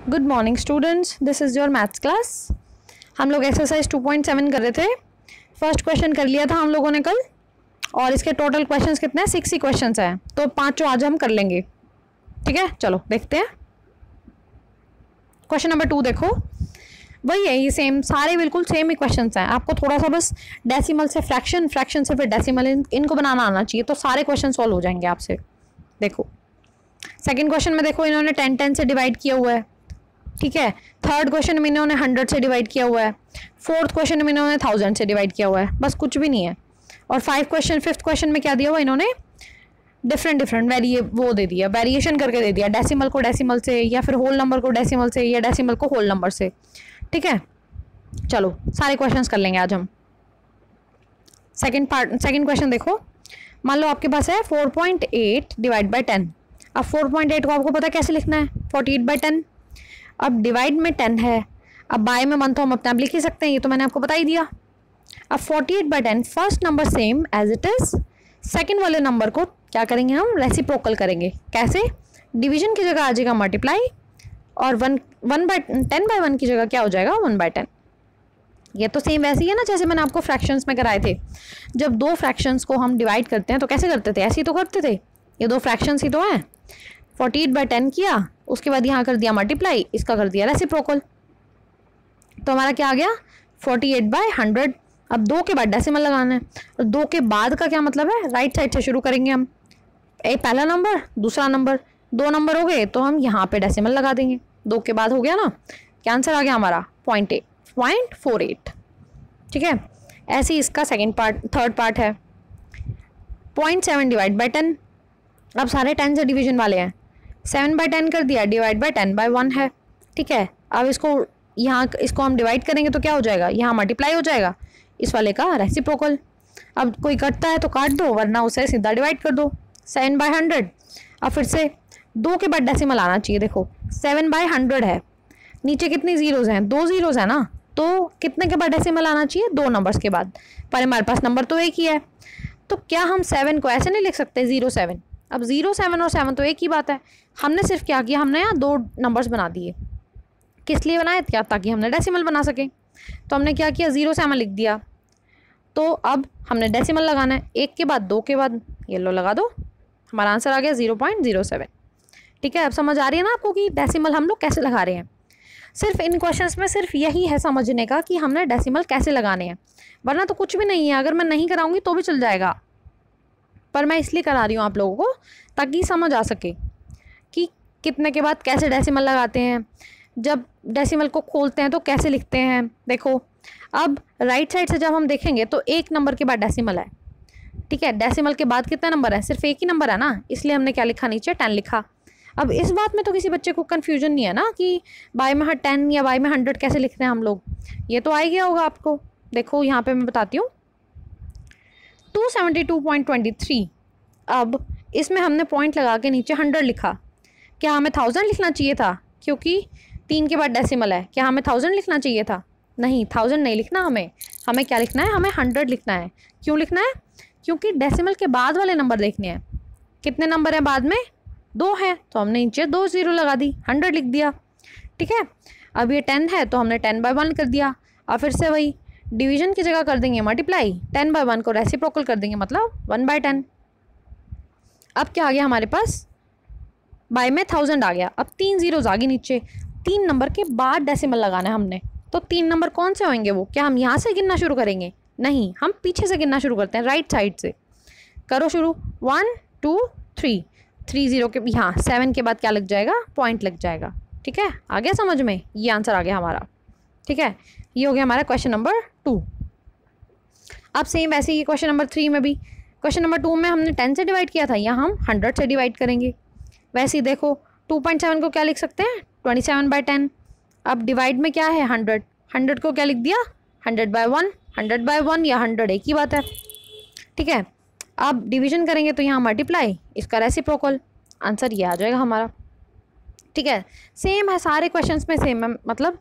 Good morning students, this is your maths class. हम लोग exercise 2.7 कर रहे थे। फर्स्ट क्वेश्चन कर लिया था हम लोगों ने कल, और इसके टोटल क्वेश्चंस कितने हैं? 6 ही क्वेश्चंस हैं, तो 5 आज हम कर लेंगे। ठीक है, चलो देखते हैं। क्वेश्चन नंबर 2 देखो, वही है, ये सेम, सारे बिल्कुल सेम ही क्वेश्चंस हैं। आपको थोड़ा सा बस डेसिमल से फ्रैक्शन, फ्रैक्शन से फिर डेसिमल, इनको बनाना आना चाहिए, तो सारे क्वेश्चन सॉल्व हो जाएंगे आपसे। देखो सेकंड क्वेश्चन में देखो, इन्होंने 10 से डिवाइड किया हुआ है। ठीक है, थर्ड क्वेश्चन में इन्होंने 100 से डिवाइड किया हुआ है। फोर्थ क्वेश्चन में इन्होंने 1000 से डिवाइड किया हुआ है, बस कुछ भी नहीं है। और फिफ्थ क्वेश्चन में क्या दिया हुआ, इन्होंने डिफरेंट वो दे दिया, वेरिएशन करके दे दिया, डेसिमल को डेसिमल से, या फिर होल नंबर को डेसिमल से, या डेसिमल को होल नंबर से। ठीक है, चलो सारे क्वेश्चंस कर लेंगे आज हम। सेकंड क्वेश्चन देखो, मान लो आपके पास है 4.8 डिवाइड बाई 10। अब 4.8 को आपको पता कैसे लिखना है, 48/10। अब डिवाइड में 10 है, अब बाय में 1 तो हम अपने आप लिख ही सकते हैं, ये तो मैंने आपको बता ही दिया। अब 48/10 first number same as it is, second वाले नंबर को क्या करेंगे हम, रेसिप्रोकल करेंगे। कैसे? डिवीजन की जगह आ जाएगा मल्टीप्लाई, और 10/1 की जगह क्या हो जाएगा, 1/10। ये तो सेम वैसे ही है ना जैसे मैंने आपको फ्रैक्शंस में कराए थे। जब दो फ्रैक्शंस को हम डिवाइड करते हैं तो कैसे करते थे, ऐसे ही तो करते थे। ये दो फ्रैक्शंस ही तो हैं। 48/10 किया, उसके बाद यहाँ कर दिया मल्टीप्लाई, इसका कर दिया रेसिप्रोकल, तो हमारा क्या आ गया, 48/100। अब 2 के बाद डेसिमल लगाना है, और 2 के बाद का क्या मतलब है, राइट साइड से शुरू करेंगे हम। एक पहला नंबर, दूसरा नंबर, 2 नंबर हो गए तो हम यहाँ पे डेसिमल लगा देंगे। 2 के बाद हो गया ना, क्या आंसर आ गया हमारा, 0.48। ठीक है, ऐसे ही इसका थर्ड पार्ट है 0.7 डिवाइड बाई 10। अब सारे 10 से डिवीजन वाले हैं, 7/10 कर दिया, डिवाइड बाई 10/1 है। ठीक है, अब इसको हम डिवाइड करेंगे तो क्या हो जाएगा, यहाँ मल्टीप्लाई हो जाएगा, इस वाले का रेसिप्रोकल। अब कोई कटता है तो काट दो, वरना उसे सीधा डिवाइड कर दो, 7/100। अब फिर से 2 के बाद डेसिमल आना चाहिए। देखो 7/100 है, नीचे कितनी जीरोज़ हैं, 2 जीरोज़ है ना, तो कितने के बाद डेसिमल आना चाहिए, 2 नंबर्स के बाद। पर हमारे पास नंबर तो एक ही है, तो क्या हम 7 को ऐसे नहीं लिख सकते 0-7? अब 0-7 और 7 तो एक ही बात है। हमने सिर्फ क्या किया, हमने यहाँ 2 नंबर्स बना दिए। किस लिए बनाए, क्या, ताकि हमने डेसिमल बना सकें। तो हमने क्या किया, 0-7 लिख दिया। तो अब हमने डेसिमल लगाना है, 1 के बाद, 2 के बाद, ये लो लगा दो, हमारा आंसर आ गया 0.07। ठीक है, अब समझ आ रही है ना आपको कि डेसिमल हम लोग कैसे लगा रहे हैं। सिर्फ इन क्वेश्चंस में सिर्फ यही है समझने का कि हमने डेसिमल कैसे लगाने हैं, वरना तो कुछ भी नहीं है। अगर मैं नहीं कराऊंगी तो भी चल जाएगा, पर मैं इसलिए करा रही हूँ आप लोगों को ताकि समझ आ सके कि कितने के बाद कैसे डेसिमल लगाते हैं, जब डेसिमल को खोलते हैं तो कैसे लिखते हैं। देखो अब राइट साइड से जब हम देखेंगे तो 1 नंबर के बाद डेसिमल है। ठीक है, डेसिमल के बाद कितना नंबर है, सिर्फ एक ही नंबर है ना, इसलिए हमने क्या लिखा, नीचे 10 लिखा। अब इस बात में तो किसी बच्चे को कन्फ्यूजन नहीं है ना कि बाय में 10 या बाय में 100 कैसे लिखते हैं हम लोग, ये तो आ ही गया होगा आपको। देखो यहाँ पे मैं बताती हूँ, 272.23। अब इसमें हमने पॉइंट लगा के नीचे 100 लिखा। क्या हमें 1000 लिखना चाहिए था, क्योंकि 3 के बाद डेसिमल है। क्या हमें 1000 लिखना चाहिए था, नहीं, 1000 नहीं लिखना हमें क्या लिखना है, हमें 100 लिखना है। क्यों लिखना है, क्योंकि डेसिमल के बाद वाले नंबर देखने हैं। कितने नंबर हैं बाद में, 2 हैं, तो हमने नीचे 2 0 लगा दी, 100 लिख दिया। ठीक है, अब ये 10 है तो हमने 10/1 कर दिया। और फिर से वही डिवीजन की जगह कर देंगे मल्टीप्लाई, 10/1 को रेसिप्रोकल कर देंगे, मतलब 1/10। अब क्या आ गया हमारे पास, बाय में 1000 आ गया। अब 3 जीरोज़ आ गई नीचे, 3 नंबर के बाद डेसिमल लगाना है हमने। तो 3 नंबर कौन से होंगे वो, क्या हम यहाँ से गिनना शुरू करेंगे, नहीं, हम पीछे से गिनना शुरू करते हैं, राइट साइड से। करो शुरू, 1 2 3, 3 0 के यहाँ 7 के बाद क्या लग जाएगा, पॉइंट लग जाएगा। ठीक है, आ गया समझ में, ये आंसर आ गया हमारा। ठीक है, ये हो गया हमारा क्वेश्चन नंबर 2। अब सेम वैसे ही क्वेश्चन नंबर 3 में भी, क्वेश्चन नंबर 2 में हमने 10 से डिवाइड किया था, यहाँ हम 100 से डिवाइड करेंगे। वैसे ही देखो 2.7 को क्या लिख सकते हैं, 27/10। अब डिवाइड में क्या है, 100 को क्या लिख दिया, 100/1, 100/1 या 100 एक ही बात है। ठीक है, अब डिवीजन करेंगे तो यहाँ मल्टीप्लाई, इसका रेसिप्रोकल, आंसर ये आ जाएगा हमारा। ठीक है, सेम है सारे क्वेश्चंस में, सेम है, मतलब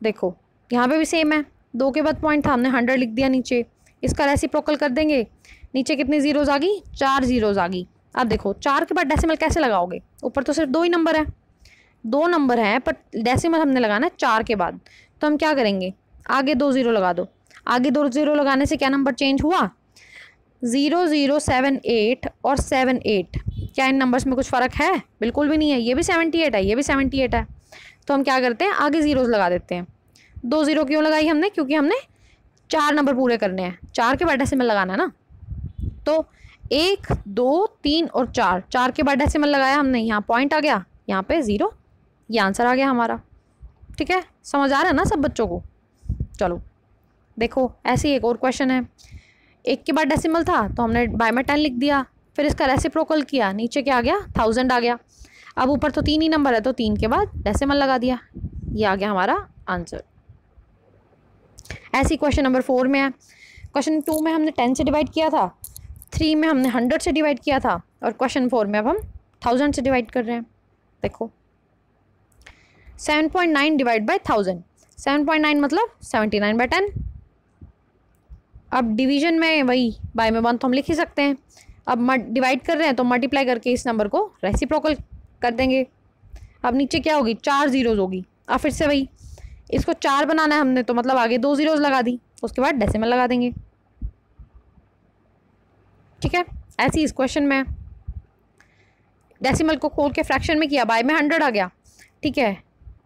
देखो यहाँ पे भी सेम है, 2 के बाद पॉइंट था, हमने 100 लिख दिया नीचे, इसका रेसिप्रोकल कर देंगे, नीचे कितनी जीरोज़ आ गई, 4 जीरोज़ आ गई। अब देखो 4 के बाद डेसिमल कैसे लगाओगे, ऊपर तो सिर्फ 2 ही नंबर है, दो नंबर हैं पर डेसिमल हमने लगाना है 4 के बाद, तो हम क्या करेंगे, आगे 2 0 लगा दो। आगे 2 0 लगाने से क्या नंबर चेंज हुआ, 0078 और 78। क्या इन नंबर्स में कुछ फ़र्क है, बिल्कुल भी नहीं है। ये भी 78 है, ये भी 78 है। तो हम क्या करते हैं, आगे ज़ीरोज़ लगा देते हैं। 2 0 क्यों लगाई हमने, क्योंकि हमने 4 नंबर पूरे करने हैं, 4 के बाद डेसिमल लगाना है ना। तो 1 2 3 और 4, 4 के बाद डेसिमल लगाया हमने, यहाँ पॉइंट आ गया, यहाँ पे 0, ये आंसर आ गया हमारा। ठीक है, समझ आ रहा है ना सब बच्चों को। चलो देखो, ऐसे ही एक और क्वेश्चन है। 1 के बाद डेसिमल था तो हमने बाय में 10 लिख दिया, फिर इसका रेसिप्रोकल किया, नीचे क्या आ गया, 1000 आ गया। अब ऊपर तो 3 ही नंबर है तो 3 के बाद डेसिमल लगा दिया, ये आ गया हमारा आंसर। ऐसी क्वेश्चन नंबर 4 में है। क्वेश्चन 2 में हमने 10 से डिवाइड किया था, 3 में हमने 100 से डिवाइड किया था, और क्वेश्चन 4 में अब हम 1000 से डिवाइड कर रहे हैं। देखो 7.9 डिवाइड बाई 1000, 7.9 मतलब 79/10। अब डिवीजन में वही बाय में 1 तो हम लिख ही सकते हैं। अब डिवाइड कर रहे हैं तो मल्टीप्लाई करके इस नंबर को रेसिप्रोकल कर देंगे। अब नीचे क्या होगी, 4 ज़ीरोज़ होगी। अब फिर से वही, इसको 4 बनाना है हमने, तो मतलब आगे 2 ज़ीरोज़ लगा दी, उसके बाद डेसिमल लगा देंगे। ठीक है, ऐसी इस क्वेश्चन में डेसिमल को खोल के फ्रैक्शन में किया, बाय में 100 आ गया। ठीक है,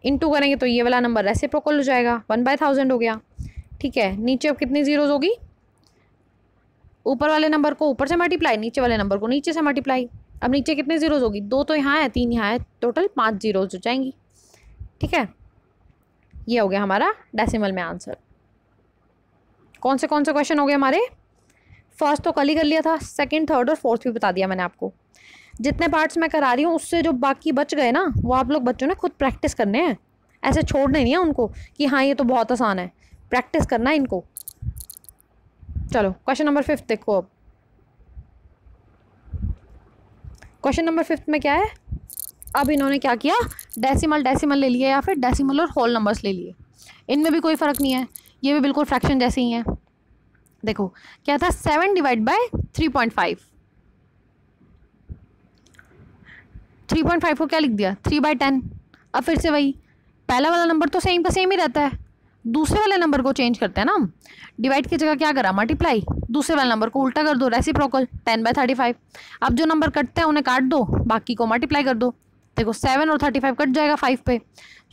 इनटू करेंगे तो ये वाला नंबर रेसिप्रोकल हो जाएगा, 1/1000 हो गया। ठीक है, नीचे अब कितनी ज़ीरोज़ होगी, ऊपर वाले नंबर को ऊपर से मल्टीप्लाई, नीचे वाले नंबर को नीचे से मल्टीप्लाई। अब नीचे कितने ज़ीरोज़ होगी, 2 तो यहाँ है, 3 यहाँ है, टोटल 5 ज़ीरोज़ हो जाएंगी। ठीक है, ये हो गया हमारा डेसिमल में आंसर। कौन से क्वेश्चन हो गए हमारे, फर्स्ट तो कल ही कर लिया था, सेकंड, थर्ड और फोर्थ भी बता दिया मैंने आपको। जितने पार्ट्स मैं करा रही हूँ उससे जो बाकी बच गए ना, वो आप लोग बच्चों ने खुद प्रैक्टिस करने हैं, ऐसे छोड़ने नहीं है उनको कि हाँ ये तो बहुत आसान है, प्रैक्टिस करना है इनको। चलो क्वेश्चन नंबर 5 देखो। अब क्वेश्चन नंबर 5 में क्या है, अब इन्होंने क्या किया, डेसिमल ले लिए या फिर डेसिमल और होल नंबर्स ले लिए। इनमें भी कोई फ़र्क नहीं है, ये भी बिल्कुल फ्रैक्शन जैसे ही हैं। देखो क्या था, 7 डिवाइड बाय 3.5, 3.5 को क्या लिख दिया, 3/10। अब फिर से वही, पहला वाला नंबर तो सेम का सेम ही रहता है, दूसरे वाले नंबर को चेंज करते हैं ना हम, डिवाइड की जगह क्या करा, मल्टीप्लाई, दूसरे वाले नंबर को उल्टा कर दो, रेसिप्रोकल, 10/35। अब जो नंबर कटते हैं उन्हें काट दो, बाकी को मल्टीप्लाई कर दो। देखो 7 और 35 कट जाएगा 5 पे,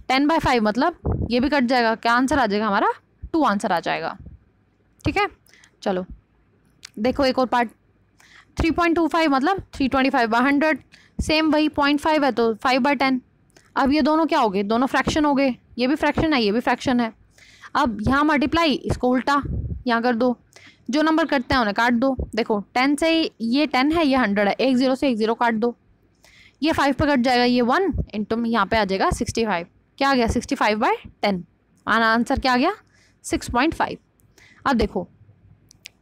10/5 मतलब ये भी कट जाएगा, क्या आंसर आ जाएगा हमारा, 2 आंसर आ जाएगा। ठीक है, चलो देखो एक और पार्ट, 3.25 मतलब 325/100, सेम वही 0.5 है तो 5/10। अब ये दोनों क्या हो गए, दोनों फ्रैक्शन हो गए, ये भी फ्रैक्शन है, ये भी फ्रैक्शन है। अब यहाँ मल्टीप्लाई, इसको उल्टा यहाँ कर दो, जो नंबर कटते हैं उन्हें काट दो। देखो 10 से ये 10 है, ये 100 है, 1 0 से 1 0 काट दो, ये 5 पे कट जाएगा, ये 1 इंटू यहाँ पे आ जाएगा 65। क्या आ गया, 65/10। आंसर क्या आ गया, 6.5। अब देखो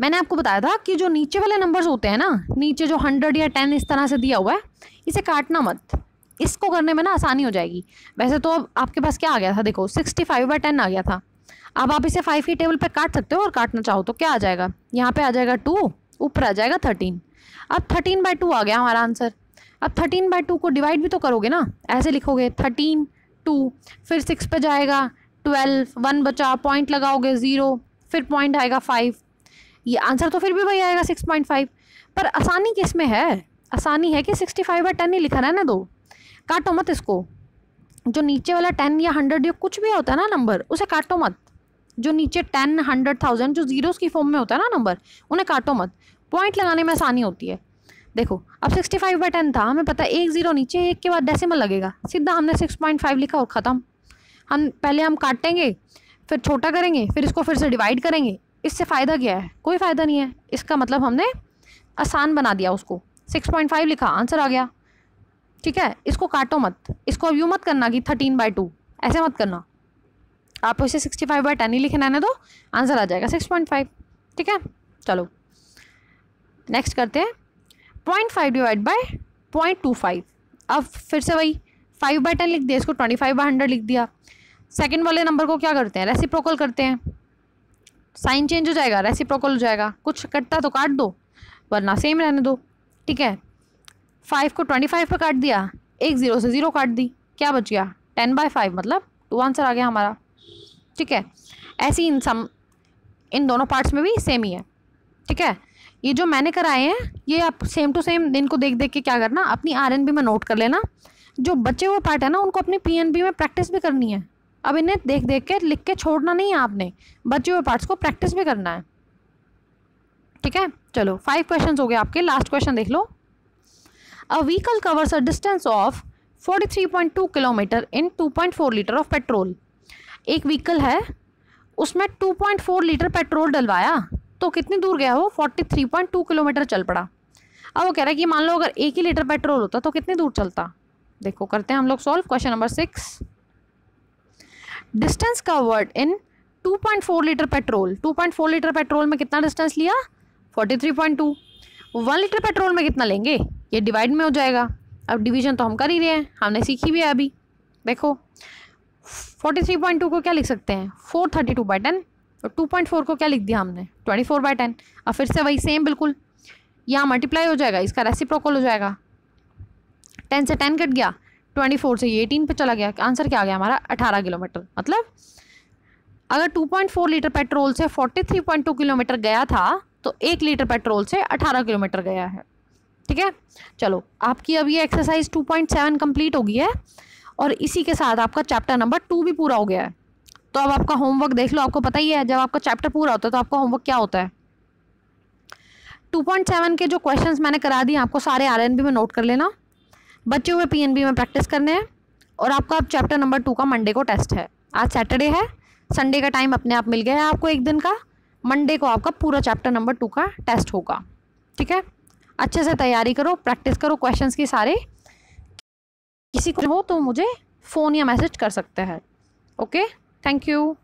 मैंने आपको बताया था कि जो नीचे वाले नंबर्स होते हैं ना, नीचे जो 100 या 10 इस तरह से दिया हुआ है, इसे काटना मत, इसको करने में ना आसानी हो जाएगी। वैसे तो अब आपके पास क्या आ गया था, देखो 65/10 आ गया था। अब आप इसे 5 की टेबल पे काट सकते हो, और काटना चाहो तो क्या आ जाएगा, यहाँ पे आ जाएगा 2, ऊपर आ जाएगा 13। अब 13/2 आ गया हमारा आंसर। अब 13/2 को डिवाइड भी तो करोगे ना, ऐसे लिखोगे 13 2, फिर 6 पे जाएगा 12, 1 बचा, पॉइंट लगाओगे 0, फिर पॉइंट आएगा 5, ये आंसर तो फिर भी वही आएगा 6.5। पर आसानी किस में है, आसानी है कि 65/10 ही लिखा रहने दो, काटो मत इसको। जो नीचे वाला 10 या 100 या कुछ भी होता है ना नंबर, उसे काटो मत। जो नीचे 10, 100, 1000 जो जीरोस की फॉर्म में होता है ना नंबर, उन्हें काटो मत, पॉइंट लगाने में आसानी होती है। देखो अब 65/10 था, हमें पता है 1 0 नीचे, 1 के बाद डेसिमल लगेगा, सीधा हमने 6.5 लिखा और ख़त्म। हम काटेंगे, फिर छोटा करेंगे, फिर इसको फिर से डिवाइड करेंगे। इससे फ़ायदा क्या है, कोई फ़ायदा नहीं है। इसका मतलब हमने आसान बना दिया उसको, 6.5 लिखा, आंसर आ गया। ठीक है, इसको काटो मत, इसको अब यूँ मत करना कि 13/2, ऐसे मत करना, आप इसे 65/10 ही लिखे रहने दो, आंसर आ जाएगा 6.5। ठीक है, चलो नेक्स्ट करते हैं, 0.5 डिवाइड बाय 0.25। अब फिर से वही 5/10 लिख दिया, इसको 25/100 लिख दिया। सेकंड वाले नंबर को क्या करते हैं, रेसिप्रोकल करते हैं, साइन चेंज हो जाएगा, रेसिप्रोकल हो जाएगा, कुछ कटता तो काट दो, वरना सेम रहने दो। ठीक है, 5 को 25 पे काट दिया, 1 0 से 0 काट दी, क्या बच गया 10/5 मतलब 2 आंसर आ गया हमारा। ठीक है, ऐसे ही इन दोनों पार्ट्स में भी सेम ही है। ठीक है, ये जो मैंने कराए हैं ये आप सेम टू सेम इनको देख देख के क्या करना, अपनी RNB में नोट कर लेना। जो बचे हुए पार्ट है ना उनको अपनी PNB में प्रैक्टिस भी करनी है। अब इन्हें देख देख के लिख के छोड़ना नहीं है आपने, बचे हुए पार्ट्स को प्रैक्टिस भी करना है। ठीक है, चलो 5 क्वेश्चन हो गए आपके। लास्ट क्वेश्चन देख लो। A vehicle covers a distance of 43.2 kilometre in 2.4 litre of petrol. एक व्हीकल है, उसमें 2.4 लीटर पेट्रोल डलवाया तो कितनी दूर गया वो? 43.2 किलोमीटर चल पड़ा। अब वो कह रहा है कि मान लो अगर 1 ही लीटर पेट्रोल होता तो कितनी दूर चलता। देखो करते हैं हम लोग solve. Question number 6, distance covered in 2.4 litre petrol. 2.4 litre petrol में कितना डिस्टेंस लिया? 43.2। 1 लीटर पेट्रोल में कितना लेंगे? ये डिवाइड में हो जाएगा। अब डिवीजन तो हम कर ही रहे हैं, हमने सीखी भी है अभी। देखो 43.2 को क्या लिख सकते हैं? 432/10। और 2.4 को क्या लिख दिया हमने? 24/10। अब फिर से वही सेम बिल्कुल, यहाँ मल्टीप्लाई हो जाएगा, इसका रेसिप्रोकल हो जाएगा। 10 से 10 कट गया, 24 से ये 18 पे चला गया। आंसर क्या आ गया हमारा? 18 किलोमीटर। मतलब अगर 2.4 लीटर पेट्रोल से 43.2 किलोमीटर गया था तो 1 लीटर पेट्रोल से 18 किलोमीटर गया है। ठीक है, चलो आपकी अब ये एक्सरसाइज 2.7 कंप्लीट हो गई है और इसी के साथ आपका चैप्टर नंबर 2 भी पूरा हो गया है। तो अब आपका होमवर्क देख लो। आपको पता ही है जब आपका चैप्टर पूरा होता है तो आपका होमवर्क क्या होता है। 2.7 के जो क्वेश्चंस मैंने करा दिए आपको सारे RNB में नोट कर लेना, बचे हुए PNB में प्रैक्टिस करने हैं। और आपका अब चैप्टर नंबर 2 का मंडे को टेस्ट है। आज सैटरडे है, संडे का टाइम अपने आप मिल गया है आपको एक दिन का। मंडे को आपका पूरा चैप्टर नंबर 2 का टेस्ट होगा। ठीक है, अच्छे से तैयारी करो, प्रैक्टिस करो क्वेश्चंस की सारे। किसी को हो तो मुझे फ़ोन या मैसेज कर सकते हैं। Okay, thank you.